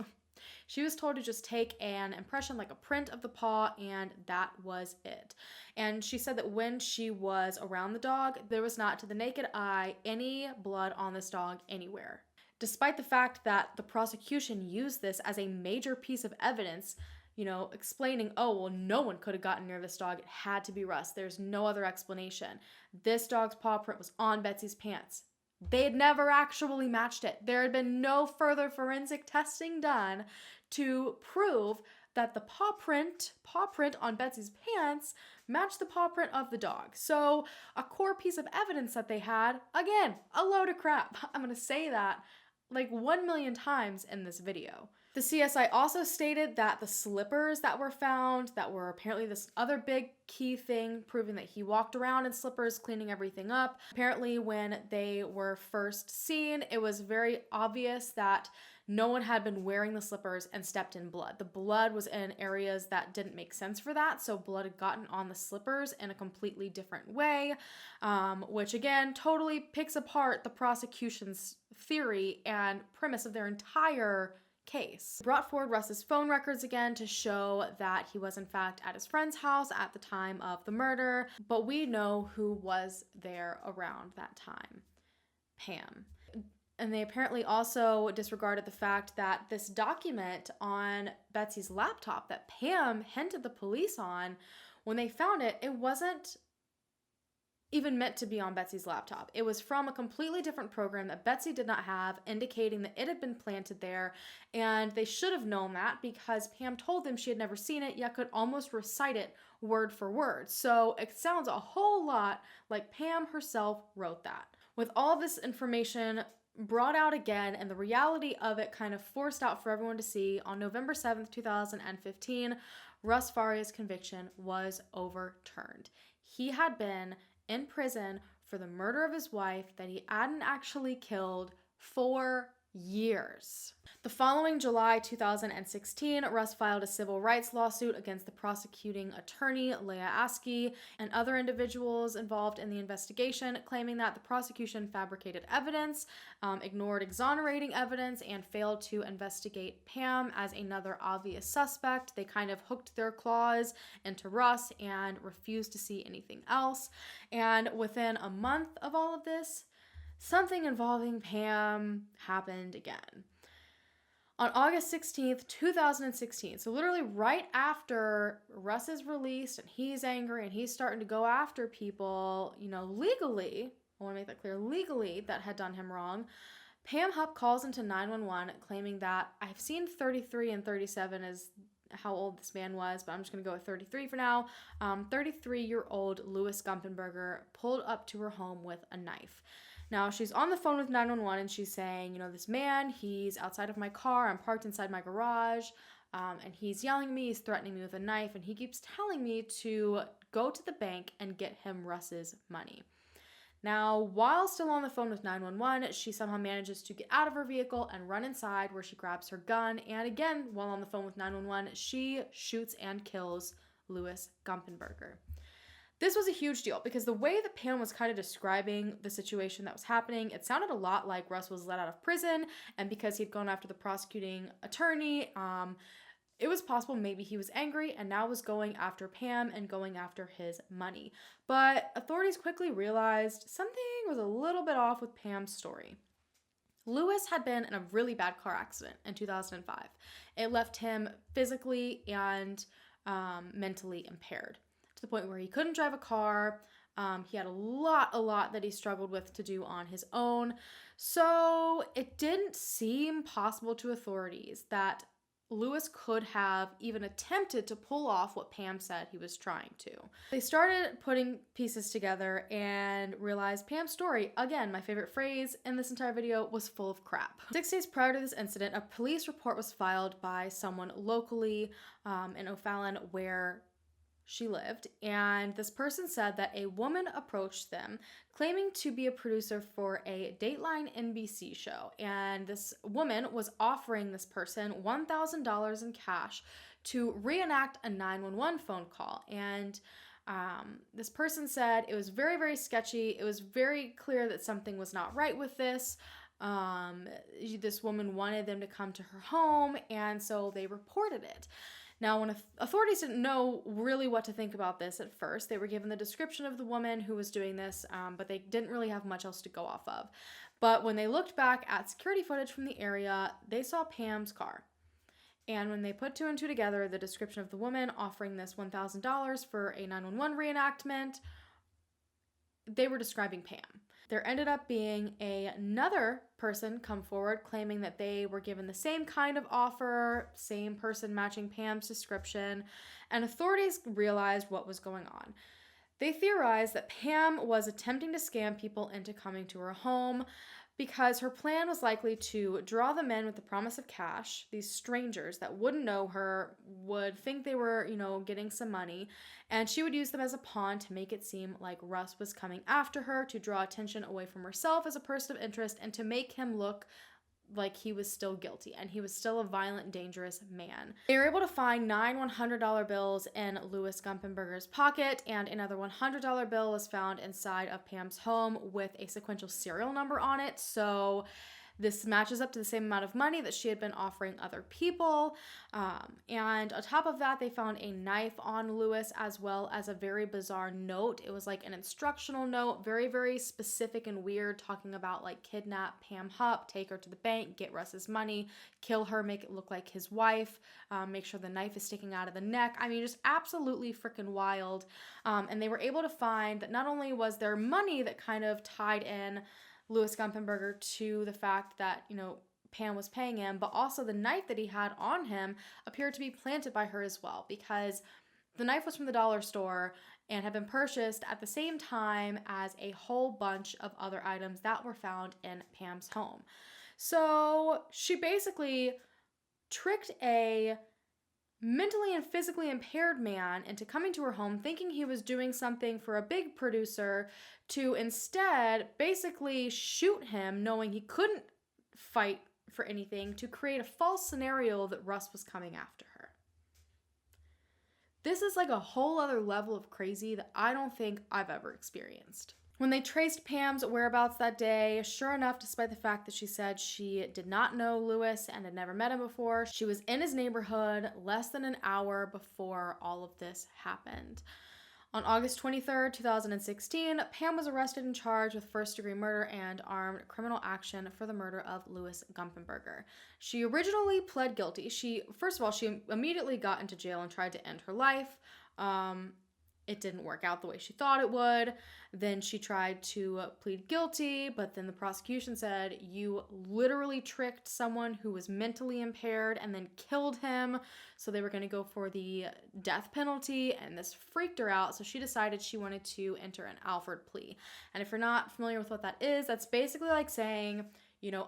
She was told to just take an impression, like a print of the paw, and that was it. And she said that when she was around the dog, there was not, to the naked eye, any blood on this dog anywhere. Despite the fact that the prosecution used this as a major piece of evidence, explaining, oh, well, no one could have gotten near this dog. It had to be Russ. There's no other explanation. This dog's paw print was on Betsy's pants. They had never actually matched it. There had been no further forensic testing done to prove that the paw print on Betsy's pants matched the paw print of the dog. So a core piece of evidence that they had, again, a load of crap. I'm gonna say that like 1 million times in this video. The CSI also stated that the slippers that were found, that were apparently this other big key thing, proving that he walked around in slippers, cleaning everything up. Apparently, when they were first seen, it was very obvious that no one had been wearing the slippers and stepped in blood. The blood was in areas that didn't make sense for that, so blood had gotten on the slippers in a completely different way, which again totally picks apart the prosecution's theory and premise of their entire case. Brought forward Russ's phone records again to show that he was in fact at his friend's house at the time of the murder, but we know who was there around that time: Pam. And they apparently also disregarded the fact that this document on Betsy's laptop that Pam hinted the police on, when they found it, it wasn't even meant to be on Betsy's laptop. It was from a completely different program that Betsy did not have, indicating that it had been planted there, and they should have known that because Pam told them she had never seen it, yet could almost recite it word for word. So it sounds a whole lot like Pam herself wrote that. With all this information brought out again and the reality of it kind of forced out for everyone to see, on November 7th, 2015, Russ Faria's conviction was overturned. He had been in prison for the murder of his wife that he hadn't actually killed for years. The following July 2016, Russ filed a civil rights lawsuit against the prosecuting attorney, Leah Askey, and other individuals involved in the investigation, claiming that the prosecution fabricated evidence, ignored exonerating evidence, and failed to investigate Pam as another obvious suspect. They kind of hooked their claws into Russ and refused to see anything else. And within a month of all of this, something involving Pam happened again. On August 16th, 2016, so literally right after Russ is released and he's angry and he's starting to go after people, legally, I want to make that clear, legally, that had done him wrong, Pam Hupp calls into 911 claiming that, I've seen 33 and 37 as how old this man was, but I'm just going to go with 33 for now. 33-year-old Louis Gumpenberger pulled up to her home with a knife. Now, she's on the phone with 911 and she's saying, this man, he's outside of my car, I'm parked inside my garage, and he's yelling at me, he's threatening me with a knife, and he keeps telling me to go to the bank and get him Russ's money. Now, while still on the phone with 911, she somehow manages to get out of her vehicle and run inside, where she grabs her gun, and again, while on the phone with 911, she shoots and kills Louis Gumpenberger. This was a huge deal because the way that Pam was kind of describing the situation that was happening, it sounded a lot like Russ was let out of prison, and because he'd gone after the prosecuting attorney, it was possible maybe he was angry and now was going after Pam and going after his money. But authorities quickly realized something was a little bit off with Pam's story. Louis had been in a really bad car accident in 2005. It left him physically and mentally impaired, to the point where he couldn't drive a car. He had a lot that he struggled with to do on his own. So it didn't seem possible to authorities that Louis could have even attempted to pull off what Pam said he was trying to. They started putting pieces together and realized Pam's story, again, my favorite phrase in this entire video, was full of crap. 6 days prior to this incident, a police report was filed by someone locally in O'Fallon where she lived, and this person said that a woman approached them claiming to be a producer for a Dateline NBC show, and this woman was offering this person $1,000 in cash to reenact a 911 phone call. And this person said it was very, very sketchy. It was very clear that something was not right with this. This woman wanted them to come to her home, and so they reported it. Now, when authorities didn't know really what to think about this at first, they were given the description of the woman who was doing this, but they didn't really have much else to go off of. But when they looked back at security footage from the area, they saw Pam's car. And when they put two and two together, the description of the woman offering this $1,000 for a 911 reenactment, they were describing Pam. there ended up being another person come forward claiming that they were given the same kind of offer, same person matching Pam's description, and authorities realized what was going on. They theorized that Pam was attempting to scam people into coming to her home because her plan was likely to draw them in with the promise of cash. These strangers that wouldn't know her would think they were, getting some money, and she would use them as a pawn to make it seem like Russ was coming after her, to draw attention away from herself as a person of interest, and to make him look like he was still guilty and he was still a violent, dangerous man. They were able to find 9 $100 bills in Louis Gumpenberger's pocket, and another $100 bill was found inside of Pam's home with a sequential serial number on it. So this matches up to the same amount of money that she had been offering other people. And on top of that, they found a knife on Louis, as well as a very bizarre note. It was like an instructional note, very, very specific and weird, talking about like kidnap Pam Hupp, take her to the bank, get Russ's money, kill her, make it look like his wife, make sure the knife is sticking out of the neck. I mean, just absolutely freaking wild. And they were able to find that not only was there money that kind of tied in Louis Gumpenberger to the fact that, Pam was paying him, but also the knife that he had on him appeared to be planted by her as well, because the knife was from the dollar store and had been purchased at the same time as a whole bunch of other items that were found in Pam's home. So she basically tricked a mentally and physically impaired man into coming to her home thinking he was doing something for a big producer, to instead basically shoot him, knowing he couldn't fight for anything, to create a false scenario that Russ was coming after her. This is like a whole other level of crazy that I don't think I've ever experienced. When they traced Pam's whereabouts that day, sure enough, despite the fact that she said she did not know Louis and had never met him before, she was in his neighborhood less than an hour before all of this happened. On August 23rd, 2016, Pam was arrested and charged with first-degree murder and armed criminal action for the murder of Louis Gumpenberger. She originally pled guilty. She immediately got into jail and tried to end her life. It didn't work out the way she thought it would. Then she tried to plead guilty, but then the prosecution said, you literally tricked someone who was mentally impaired and then killed him. So they were going to go for the death penalty, and this freaked her out. So she decided she wanted to enter an Alford plea. And if you're not familiar with what that is, that's basically like saying,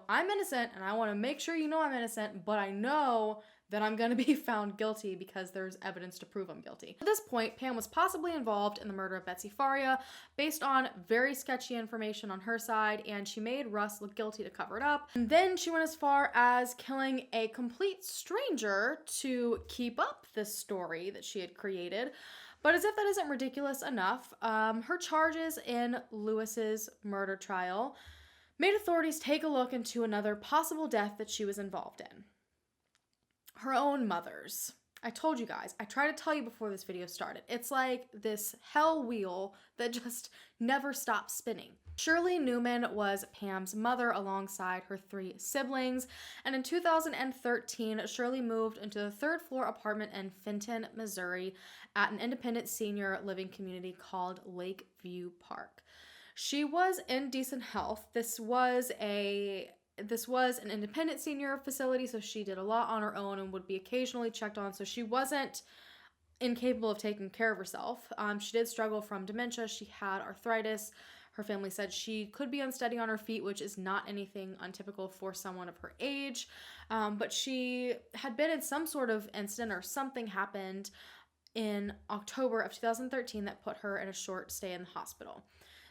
I'm innocent and I want to make sure I'm innocent, but I know that I'm going to be found guilty because there's evidence to prove I'm guilty. At this point, Pam was possibly involved in the murder of Betsy Faria based on very sketchy information on her side, and she made Russ look guilty to cover it up. And then she went as far as killing a complete stranger to keep up this story that she had created. But as if that isn't ridiculous enough, her charges in Louis's murder trial made authorities take a look into another possible death that she was involved in. Her own mother's. I told you guys, I tried to tell you before this video started, it's like this hell wheel that just never stops spinning. Shirley Newman was Pam's mother alongside her 3 siblings, and in 2013, Shirley moved into the 3rd floor apartment in Fenton, Missouri at an independent senior living community called Lakeview Park. She was in decent health. This was an independent senior facility, so she did a lot on her own and would be occasionally checked on, so she wasn't incapable of taking care of herself. She did struggle from dementia. She had arthritis. Her family said she could be unsteady on her feet, which is not anything untypical for someone of her age, but she had been in some sort of incident, or something happened in October of 2013 that put her in a short stay in the hospital.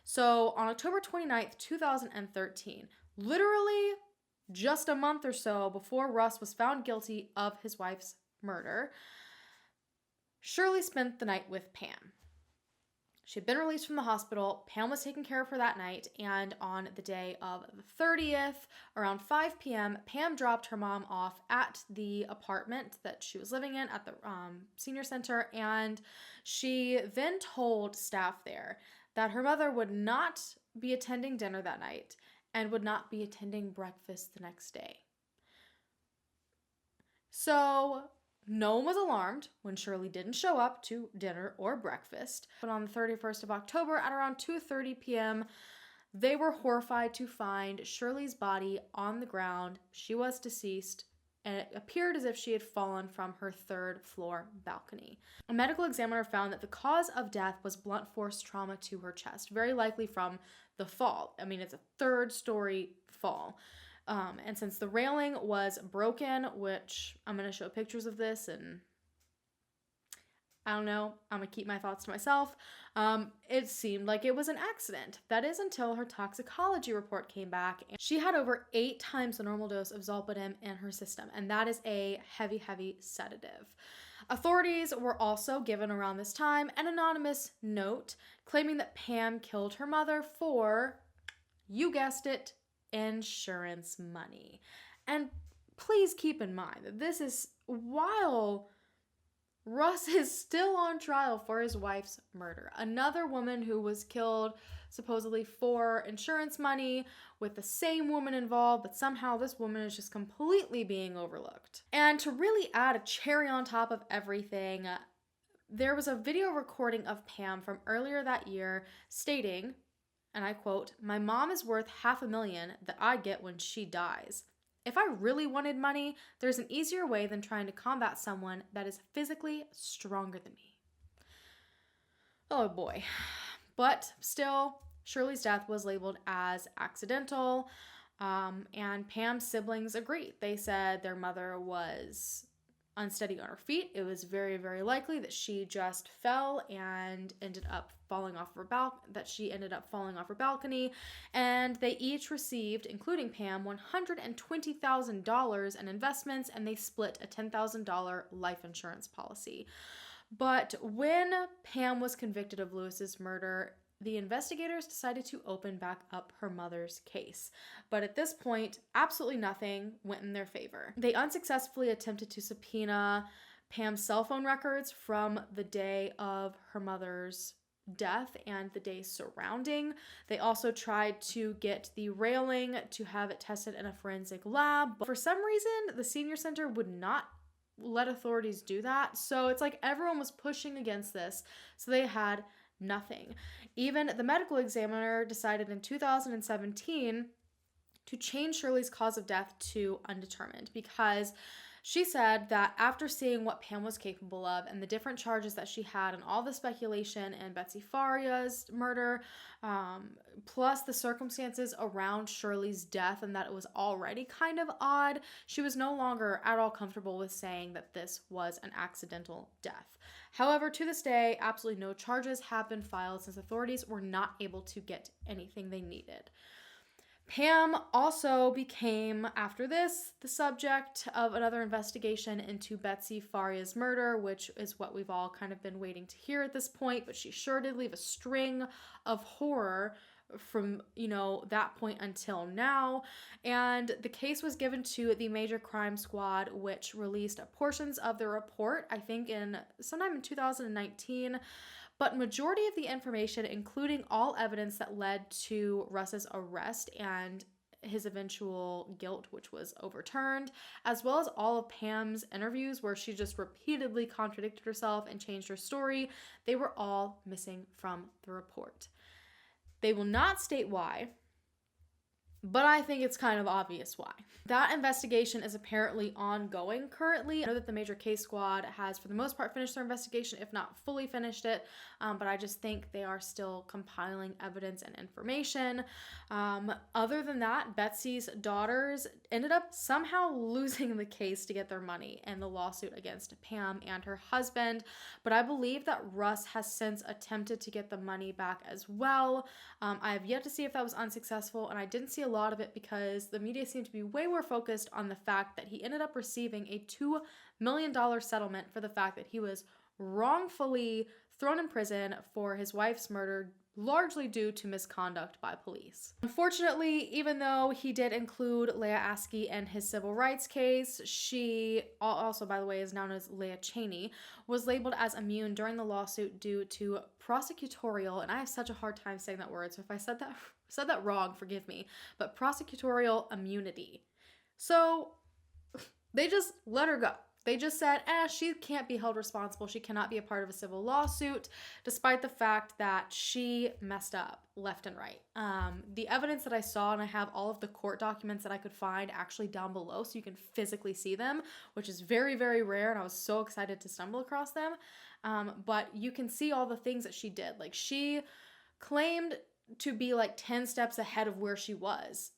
So on October 29th, 2013, literally just a month or so before Russ was found guilty of his wife's murder, Shirley spent the night with Pam. She had been released from the hospital. Pam was taking care of her that night, and on the day of the 30th, around 5 p.m., Pam dropped her mom off at the apartment that she was living in at the senior center, and she then told staff there that her mother would not be attending dinner that night and would not be attending breakfast the next day. So no one was alarmed when Shirley didn't show up to dinner or breakfast. But on the 31st of October at around 2:30 p.m., They were horrified to find Shirley's body on the ground. She was deceased, and it appeared as if she had fallen from her third-floor balcony. A medical examiner found that the cause of death was blunt force trauma to her chest, very likely from the fall. I mean, it's a third-story fall. And since the railing was broken, which I'm going to show pictures of this, and I don't know, I'm going to keep my thoughts to myself. It seemed like it was an accident. That is until her toxicology report came back. And she had over 8 times the normal dose of zolpidem in her system, and that is a heavy, heavy sedative. Authorities were also given around this time an anonymous note claiming that Pam killed her mother for, you guessed it, insurance money. And please keep in mind that this is while Russ is still on trial for his wife's murder. Another woman who was killed supposedly for insurance money with the same woman involved, but somehow this woman is just completely being overlooked. And to really add a cherry on top of everything, there was a video recording of Pam from earlier that year stating, and I quote, "My mom is worth $500,000 that I get when she dies. If I really wanted money, there's an easier way than trying to combat someone that is physically stronger than me." Oh boy. But still, Shirley's death was labeled as accidental, and Pam's siblings agreed. They said their mother was unsteady on her feet. It was very, very likely that she just fell and ended up falling off her balcony, and they each received, including Pam, $120,000 in investments, and they split a $10,000 life insurance policy. But when Pam was convicted of Lewis's murder, the investigators decided to open back up her mother's case. But at this point, absolutely nothing went in their favor. They unsuccessfully attempted to subpoena Pam's cell phone records from the day of her mother's death and the days surrounding. They also tried to get the railing to have it tested in a forensic lab. But for some reason, the senior center would not let authorities do that. So it's like everyone was pushing against this. So they had nothing. Even the medical examiner decided in 2017 to change Shirley's cause of death to undetermined, because she said that after seeing what Pam was capable of and the different charges that she had and all the speculation in Betsy Faria's murder, plus the circumstances around Shirley's death and that it was already kind of odd, she was no longer at all comfortable with saying that this was an accidental death. However, to this day, absolutely no charges have been filed since authorities were not able to get anything they needed. Pam also became, after this, the subject of another investigation into Betsy Faria's murder, which is what we've all kind of been waiting to hear at this point, but she sure did leave a string of horror from, that point until now. And the case was given to the Major Crime Squad, which released portions of the report, I think sometime in 2019. But majority of the information, including all evidence that led to Russ's arrest and his eventual guilt, which was overturned, as well as all of Pam's interviews where she just repeatedly contradicted herself and changed her story, they were all missing from the report. They will not state why, but I think it's kind of obvious why. That investigation is apparently ongoing currently. I know that the Major Case Squad has, for the most part, finished their investigation, if not fully finished it, but I just think they are still compiling evidence and information. Other than that, Betsy's daughters ended up somehow losing the case to get their money in the lawsuit against Pam and her husband, but I believe that Russ has since attempted to get the money back as well. I have yet to see if that was unsuccessful, and I didn't see a lot of it because the media seemed to be way more focused on the fact that he ended up receiving a $2 million settlement for the fact that he was wrongfully thrown in prison for his wife's murder, largely due to misconduct by police. Unfortunately, even though he did include Leah Askey in his civil rights case, she also, by the way, is known as Leah Cheney, was labeled as immune during the lawsuit due to prosecutorial, and I have such a hard time saying that word, so if I said that wrong, forgive me, but prosecutorial immunity. So they just let her go. They just said, she can't be held responsible. She cannot be a part of a civil lawsuit, despite the fact that she messed up left and right. The evidence that I saw, and I have all of the court documents that I could find actually down below so you can physically see them, which is very, very rare, and I was so excited to stumble across them. But you can see all the things that she did. Like, she claimed to be like 10 steps ahead of where she was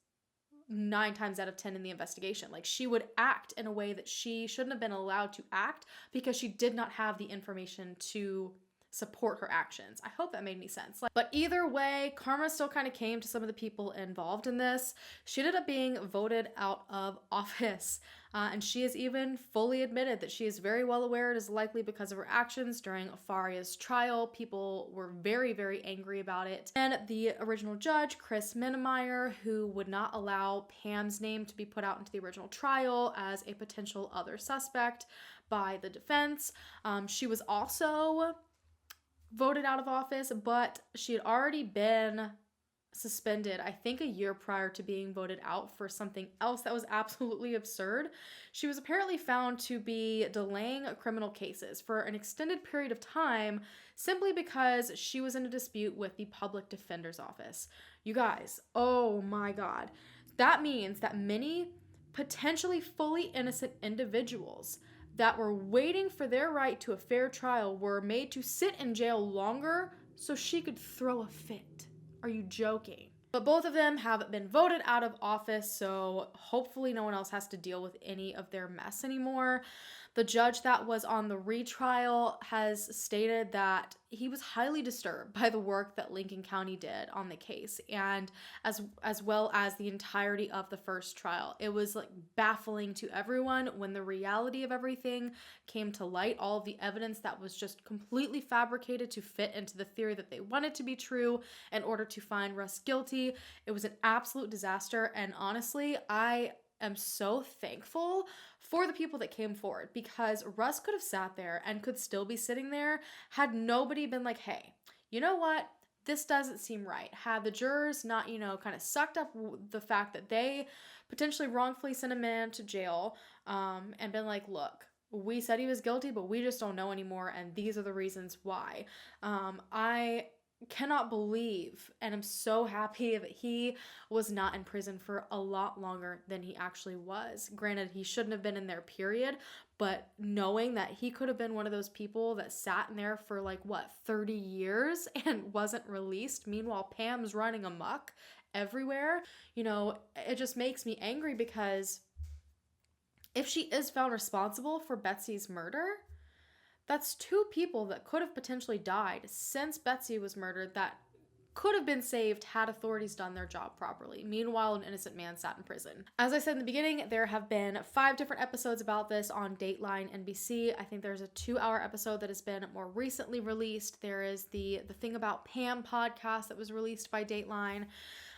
9 times out of 10 in the investigation. Like, she would act in a way that she shouldn't have been allowed to act because she did not have the information to support her actions. I hope that made any sense. But either way, karma still kind of came to some of the people involved in this. She ended up being voted out of office. And she has even fully admitted that she is very well aware it is likely because of her actions during Faria's trial. People were very, very angry about it. And the original judge, Chris Minnemeyer, who would not allow Pam's name to be put out into the original trial as a potential other suspect by the defense. She was also voted out of office, but she had already been suspended, I think a year prior to being voted out for something else that was absolutely absurd. She was apparently found to be delaying criminal cases for an extended period of time simply because she was in a dispute with the public defender's office. You guys, oh my God. That means that many potentially fully innocent individuals that were waiting for their right to a fair trial were made to sit in jail longer so she could throw a fit. Are you joking? But both of them have been voted out of office, so hopefully no one else has to deal with any of their mess anymore. The judge that was on the retrial has stated that he was highly disturbed by the work that Lincoln County did on the case, and as well as the entirety of the first trial. It was like baffling to everyone when the reality of everything came to light, all of the evidence that was just completely fabricated to fit into the theory that they wanted to be true in order to find Russ guilty. It was an absolute disaster, and honestly, I am so thankful for the people that came forward, because Russ could have sat there and could still be sitting there had nobody been like, hey, you know what? This doesn't seem right. Had the jurors not, kind of sucked up the fact that they potentially wrongfully sent a man to jail, and been like, look, we said he was guilty, but we just don't know anymore, and these are the reasons why. I cannot believe, and I'm so happy that he was not in prison for a lot longer than he actually was. Granted, he shouldn't have been in there, period, but knowing that he could have been one of those people that sat in there for 30 years and wasn't released. Meanwhile, Pam's running amok everywhere. It just makes me angry, because if she is found responsible for Betsy's murder, that's 2 people that could have potentially died since Betsy was murdered that could have been saved had authorities done their job properly. Meanwhile, an innocent man sat in prison. As I said in the beginning, there have been 5 different episodes about this on Dateline NBC. I think there's a 2-hour episode that has been more recently released. There is the Thing About Pam podcast that was released by Dateline.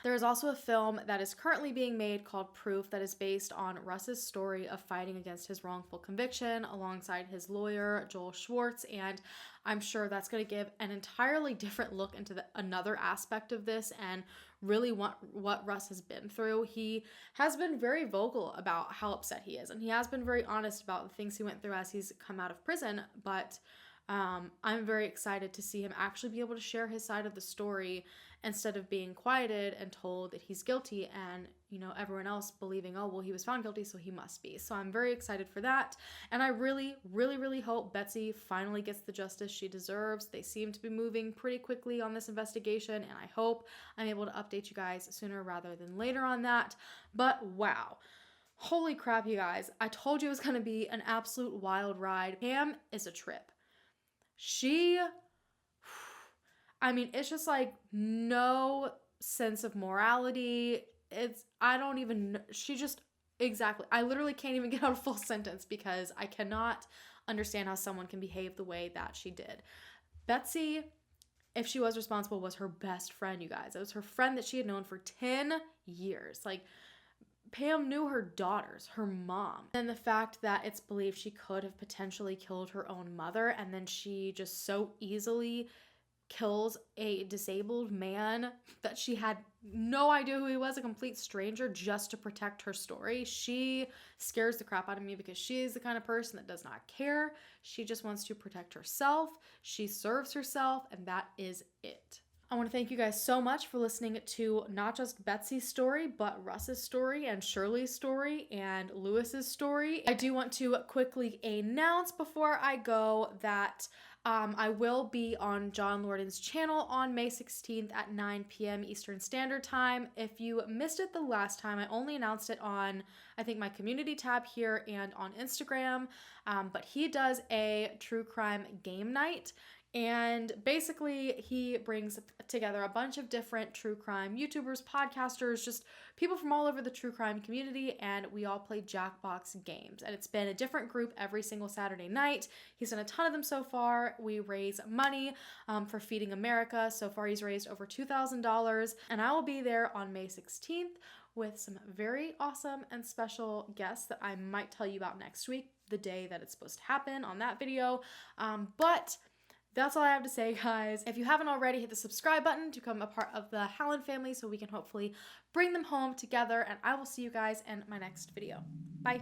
There is also a film that is currently being made called Proof that is based on Russ's story of fighting against his wrongful conviction alongside his lawyer, Joel Schwartz, and I'm sure that's going to give an entirely different look into another aspect of this and really what Russ has been through. He has been very vocal about how upset he is, and he has been very honest about the things he went through as he's come out of prison, but I'm very excited to see him actually be able to share his side of the story instead of being quieted and told that he's guilty and, everyone else believing, oh, well, he was found guilty, so he must be. So I'm very excited for that. And I really, really, really hope Betsy finally gets the justice she deserves. They seem to be moving pretty quickly on this investigation, and I hope I'm able to update you guys sooner rather than later on that. But wow. Holy crap, you guys. I told you it was going to be an absolute wild ride. Pam is a trip. It's just no sense of morality. I literally can't even get out a full sentence because I cannot understand how someone can behave the way that she did. Betsy, if she was responsible, was her best friend, you guys. It was her friend that she had known for 10 years. Pam knew her daughters, her mom, and the fact that it's believed she could have potentially killed her own mother, and then she just so easily kills a disabled man that she had no idea who he was, a complete stranger, just to protect her story. She scares the crap out of me because she is the kind of person that does not care. She just wants to protect herself. She serves herself, and that is it. I want to thank you guys so much for listening to not just Betsy's story, but Russ's story and Shirley's story and Lewis's story. I do want to quickly announce before I go that I will be on John Lordan's channel on May 16th at 9 p.m. Eastern Standard Time. If you missed it the last time, I only announced it on, I think, my community tab here and on Instagram, but he does a true crime game night. And basically, he brings together a bunch of different true crime YouTubers, podcasters, just people from all over the true crime community, and we all play Jackbox games. And it's been a different group every single Saturday night. He's done a ton of them so far. We raise money for Feeding America. So far, he's raised over $2,000, and I will be there on May 16th with some very awesome and special guests that I might tell you about next week, the day that it's supposed to happen on that video. But that's all I have to say, guys. If you haven't already, hit the subscribe button to become a part of the Hallan family so we can hopefully bring them home together, and I will see you guys in my next video. Bye.